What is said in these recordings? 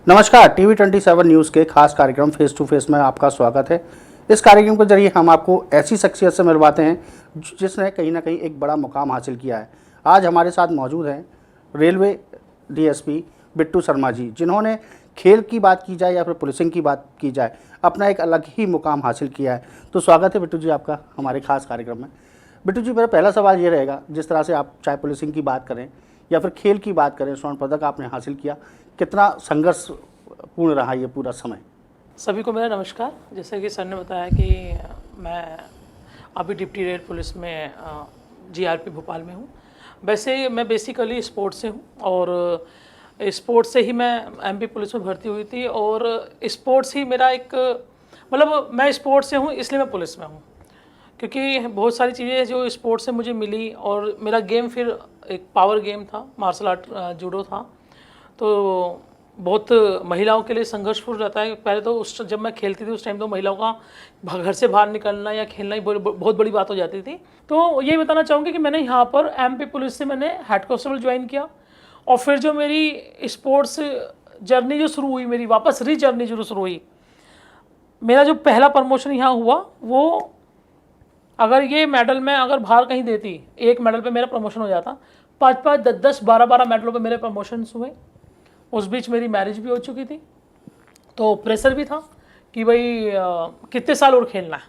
नमस्कार, TV 27 news के खास कार्यक्रम फेस टू फेस में आपका स्वागत है। इस कार्यक्रम के जरिए हम आपको ऐसी शख्सियत से मिलवाते हैं जिसने कहीं ना कहीं एक बड़ा मुकाम हासिल किया है। आज हमारे साथ मौजूद हैं रेलवे डीएसपी बिट्टू शर्मा जी, जिन्होंने खेल की बात की जाए या फिर पुलिसिंग की बात की जाए अपना एक अलग ही मुकाम हासिल किया है। तो स्वागत है बिट्टू जी आपका हमारे खास कार्यक्रम में। बिट्टू जी, मेरा पहला सवाल ये रहेगा, जिस तरह से आप चाहे पुलिसिंग की बात करें या फिर खेल की बात करें, स्वर्ण पदक आपने हासिल किया, कितना संघर्षपूर्ण रहा ये पूरा समय? सभी को मेरा नमस्कार। जैसे कि सर ने बताया कि मैं अभी डिप्टी रेड पुलिस में जीआरपी भोपाल में हूँ। वैसे मैं बेसिकली स्पोर्ट्स से हूँ और स्पोर्ट्स से ही मैं एमपी पुलिस में भर्ती हुई थी और स्पोर्ट्स ही मेरा एक मतलब मैं स्पोर्ट्स से हूँ इसलिए मैं पुलिस में हूँ, क्योंकि बहुत सारी चीज़ें जो स्पोर्ट्स से मुझे मिली और मेरा गेम फिर एक पावर गेम था, मार्शल आर्ट जूडो था। तो बहुत महिलाओं के लिए संघर्षपूर्ण रहता है। पहले तो जब मैं खेलती थी उस टाइम तो महिलाओं का घर से बाहर निकलना या खेलना ही बहुत बड़ी बात हो जाती थी। तो ये बताना चाहूँगी कि मैंने यहाँ पर एमपी पुलिस से मैंने हेड कांस्टेबल ज्वाइन किया और फिर जो मेरी स्पोर्ट्स जर्नी जो शुरू हुई, मेरी वापस जर्नी जो शुरू हुई, मेरा जो पहला प्रमोशन यहाँ हुआ वो अगर ये मेडल मैं अगर बाहर कहीं देती, एक मेडल पे मेरा प्रमोशन हो जाता, 5-5, 10-10, 12-12 मेडलों पे मेरे प्रमोशंस हुए। उस बीच मेरी मैरिज भी हो चुकी थी, तो प्रेशर भी था कि भाई कितने साल और खेलना है,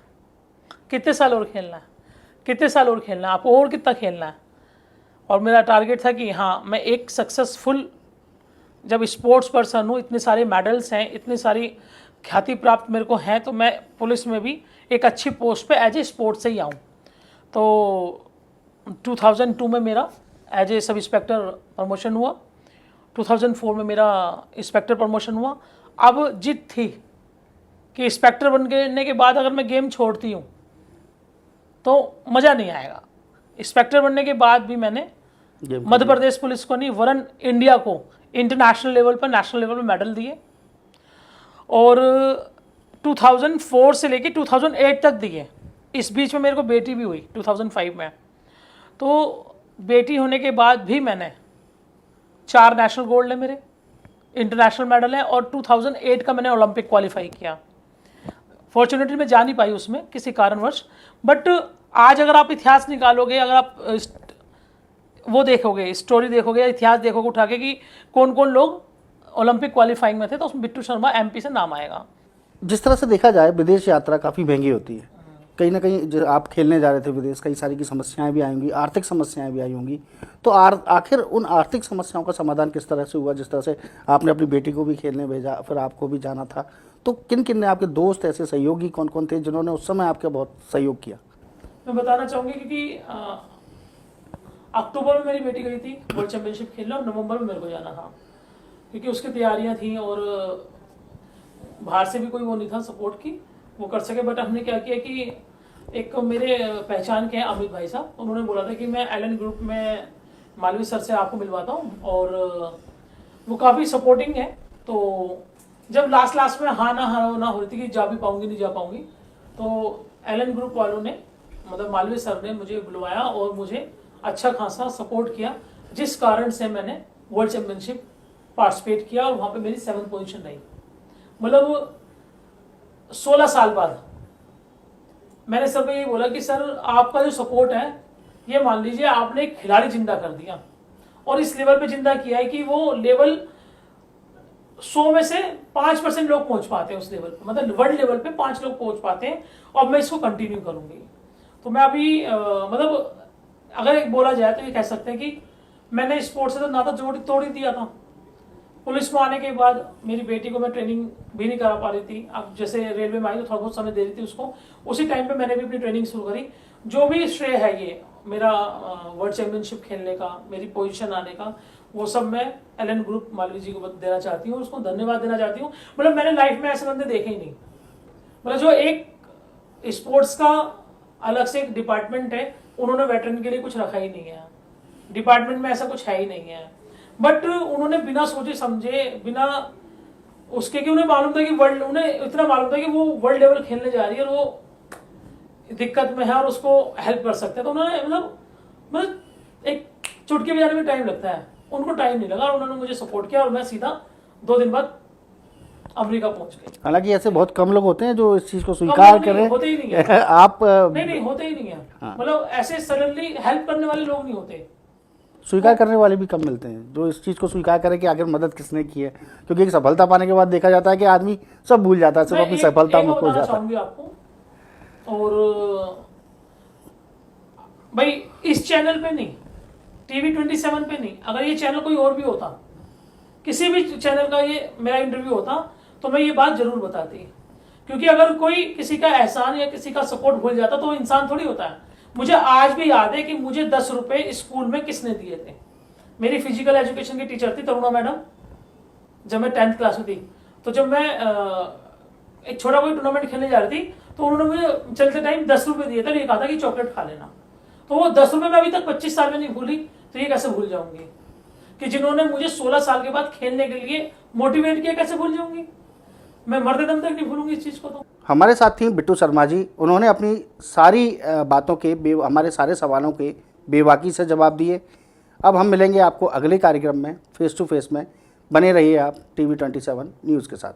कितने साल और खेलना है, कितने साल और खेलना है, आपको और कितना खेलना है। और मेरा टारगेट था कि हाँ, मैं एक सक्सेसफुल जब स्पोर्ट्स पर्सन हूँ, इतने सारे मेडल्स हैं, इतनी सारी ख्याति प्राप्त मेरे को हैं, तो मैं पुलिस में भी एक अच्छी पोस्ट पे एज ए स्पोर्ट्स से ही आऊँ। तो 2002 में मेरा as a sub inspector promotion हुआ, 2004 में मेरा इंस्पेक्टर प्रमोशन हुआ। अब जिद थी कि इंस्पेक्टर बनने के बाद अगर मैं गेम छोड़ती हूँ तो मज़ा नहीं आएगा। इंस्पेक्टर बनने के बाद भी मैंने मध्य प्रदेश पुलिस को नहीं वरन इंडिया को इंटरनेशनल लेवल पर, नेशनल लेवल पर मेडल दिए और 2004 से लेके 2008 तक दिए। इस बीच में मेरे को बेटी भी हुई 2005 में। तो बेटी होने के बाद भी मैंने 4 नेशनल गोल्ड है मेरे, इंटरनेशनल मेडल है और 2008 का मैंने ओलंपिक क्वालिफाई किया। फॉर्चुनेटली मैं जा नहीं पाई उसमें किसी कारणवश, बट आज अगर आप इतिहास निकालोगे, अगर आप वो देखोगे, स्टोरी देखोगे या इतिहास देखोगे उठा के कि कौन कौन लोग ओलंपिक क्वालिफाइंग में थे, तो उसमें बिट्टू शर्मा एमपी से नाम आएगा। जिस तरह से देखा जाए विदेश यात्रा काफ़ी महंगी होती है, कहीं ना कहीं जो आप खेलने जा रहे थे विदेश, कई सारी की समस्याएं भी आई होंगी, आर्थिक समस्याएं भी आई होंगी। तो आखिर उन आर्थिक समस्याओं का समाधान किस तरह से हुआ? जिस तरह से आपने अपनी बेटी को भी खेलने भेजा, फिर आपको भी जाना था, तो किन किन ने, आपके दोस्त ऐसे सहयोगी कौन कौन थे जिन्होंने उस समय आपका बहुत सहयोग किया? मैं बताना चाहूँगी क्योंकि अक्टूबर में मेरी बेटी गई थी वर्ल्ड चैंपियनशिप खेलने और नवंबर में मेरे को जाना था, क्योंकि उसकी तैयारियां थी और बाहर से भी कोई वो नहीं था सपोर्ट की वो कर सके। बट हमने क्या किया कि एक मेरे पहचान के हैं अमित भाई साहब, उन्होंने बोला था कि मैं एलन ग्रुप में मालवी सर से आपको मिलवाता हूँ और वो काफ़ी सपोर्टिंग है। तो जब लास्ट में हाँ ना हो रही थी कि जा भी पाऊंगी नहीं जा पाऊंगी, तो एलन ग्रुप वालों ने मतलब मालवी सर ने मुझे बुलवाया और मुझे अच्छा खासा सपोर्ट किया, जिस कारण से मैंने वर्ल्ड चैंपियनशिप पार्टिसिपेट किया और वहाँ पे मेरी 7th पोजीशन रही। मतलब 16 साल बाद मैंने सर को ये बोला कि सर आपका जो सपोर्ट है ये मान लीजिए आपने एक खिलाड़ी जिंदा कर दिया और इस लेवल पे जिंदा किया है कि वो लेवल 100 में से 5% लोग पहुंच पाते हैं उस लेवल पे, मतलब वर्ल्ड लेवल पे 5 लोग पहुंच पाते हैं और मैं इसको कंटिन्यू करूंगी। तो मैं अभी मतलब अगर बोला जाए तो ये कह सकते हैं कि मैंने स्पोर्ट्स से तो नाता तोड़ ही दिया था। पुलिस में आने के बाद मेरी बेटी को मैं ट्रेनिंग भी नहीं करा पा रही थी। अब जैसे रेलवे में आई तो थोड़ा बहुत समय दे रही थी उसको, उसी टाइम पे मैंने भी अपनी ट्रेनिंग शुरू करी। जो भी श्रेय है ये मेरा वर्ल्ड चैंपियनशिप खेलने का, मेरी पोजीशन आने का, वो सब मैं एलन ग्रुप मालवी जी को देना चाहती हूँ, उसको धन्यवाद देना चाहती हूँ। मतलब मैंने लाइफ में ऐसे बंदे देखे ही नहीं, मतलब जो एक स्पोर्ट्स का अलग से एक डिपार्टमेंट है, उन्होंने वेटरन के लिए कुछ रखा ही नहीं है डिपार्टमेंट में, ऐसा कुछ है ही नहीं है। बट उन्होंने बिना सोचे समझे, बिना उसके कि उन्हें मालूम था कि वर्ल्ड, उन्हें इतना मालूम था कि वो वर्ल्ड लेवल खेलने जा रही है और वो दिक्कत में है और उसको हेल्प कर सकते हैं, तो उन्होंने मतलब एक चुटकी बजाने में टाइम लगता है, उनको टाइम नहीं लगा और उन्होंने मुझे सपोर्ट किया और मैं सीधा 2 दिन बाद अमेरिका पहुंच गए। हालांकि ऐसे बहुत कम लोग होते हैं जो इस चीज़ को कम स्वीकार लोग नहीं, करें। होते ही नहीं है। आप नहीं होते ही नहीं है। हाँ। मतलब ऐसे सडनली हेल्प करने वाले लोग नहीं होते। स्वीकार करने वाले भी कम मिलते हैं जो इस चीज़ को स्वीकार करें कि आखिर मदद किसने की है, क्योंकि एक सफलता पाने के बाद देखा जाता है कि आदमी सब भूल जाता है, सिर्फ अपनी सफलता में खो जाता है। चाहूंगी आपको, और भाई इस चैनल पे नहीं, टीवी 27 पे नहीं, अगर ये चैनल कोई और भी होता, किसी भी चैनल का ये मेरा इंटरव्यू होता, तो मैं ये बात जरूर बताती, क्योंकि अगर कोई किसी का एहसान या किसी का सपोर्ट भूल जाता तो वो इंसान थोड़ी होता है। मुझे आज भी याद है कि मुझे 10 रुपए स्कूल में किसने दिए थे। मेरी फिजिकल एजुकेशन की टीचर थी तरुणा मैडम, जब मैं 10th क्लास में थी। तो जब मैं एक छोटा कोई टूर्नामेंट खेलने जा रही थी, तो उन्होंने मुझे चलते टाइम 10 रुपए दिए थे, ये कहा था कि चॉकलेट खा लेना। तो वो 10 रुपए मैं अभी तक 25 साल में नहीं भूली, तो ये कैसे भूल जाऊंगी कि जिन्होंने मुझे 16 साल के बाद खेलने के लिए मोटिवेट किया, कैसे भूल जाऊंगी मैं? मरते दम तक नहीं भूलूंगी इस चीज़ को। तो हमारे साथ थी बिट्टू शर्मा जी, उन्होंने अपनी सारी बातों के हमारे सारे सवालों के बेबाकी से जवाब दिए। अब हम मिलेंगे आपको अगले कार्यक्रम में फेस टू फेस में। बने रहिए आप टीवी 27 न्यूज़ के साथ।